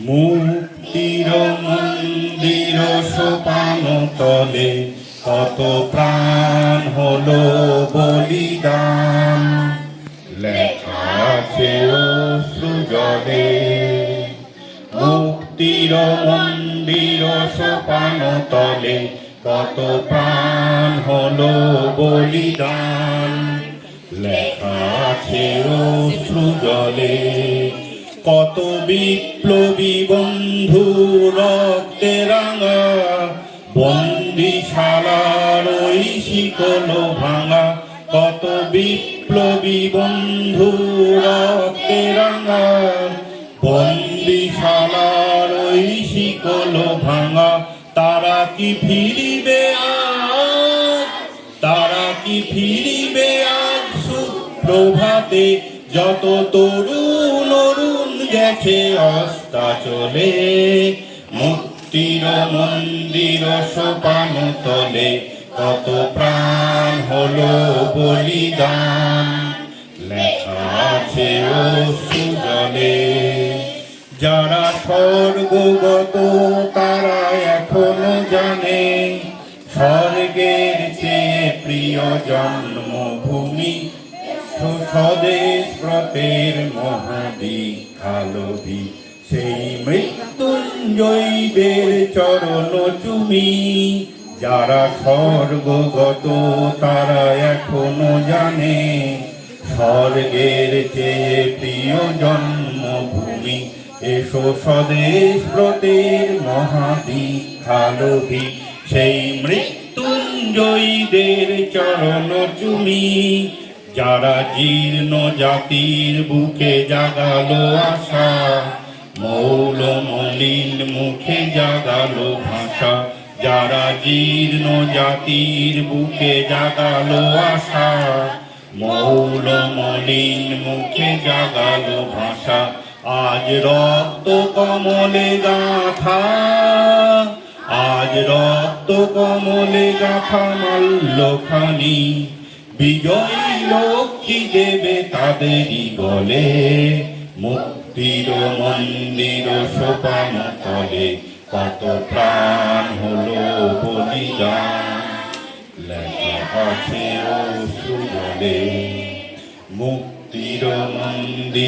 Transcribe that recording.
মুক্তির মন্দির সোপান তলে কত প্রাণ হলো বলিদান, লেখা আছে অশ্রু জলে। মুক্তির মন্দির সোপান তলে কত প্রাণ হলো বলিদান, লেখা আছে অশ্রু জলে। কত বিপ্লবী বন্ধু রক্তে রাঙা, বন্দিশালার ওই শিকল ভাঙা। কত বিপ্লবী বন্ধু রক্তে রাঙা, বন্দিশালার ওই শিকল ভাঙা। তারা কি ফিরিবে আজ, তারা কি ফিরিবে আজ সুপ্রভাতে? যত তরুণ অরুণ গেছে অস্তাচলে, মুক্তির মন্দির সোপান তলে কত প্রাণ হলো বলিদান, লেখা আছে অশ্রু জলে। যারা স্বর্গগত তারা এখনো জানে, স্বর্গের চেয়ে প্রিয় জন্মভূমি। স্বদেশ ব্রতের মহাদীক্ষালোভী সেই মৃত্যুঞ্জয়ীদের চরণ চুমি। যারা স্বর্গগত তারা এখনো জানে, স্বর্গের চেয়ে প্রিয় জন্মভূমি। এসো স্বদেশ ব্রতের মহাদীক্ষালোভী সেই মৃত্যুঞ্জয়ীদের চরণ চুমি। যারা জীর্ণ জাতির বুকে জাগালো আশা, মৌল মলিন মুখে জাগালো ভাষা। যারা জীর্ণ জাতির বুকে জাগালো আশা, মৌল মলিন মুখে জাগালো ভাষা। আজ রক্ত কমলে গাথা, আজ রক্ত কমলে গাথা মাল্যখানি। বিজয়ী লক্ষ্মী দেবে তাদেরই গলে, মুক্তির মন্দির সোপান তলে কত প্রাণ হলো বলিদান, লেখা আছে অশ্রু জলে। মুক্তির মন্দির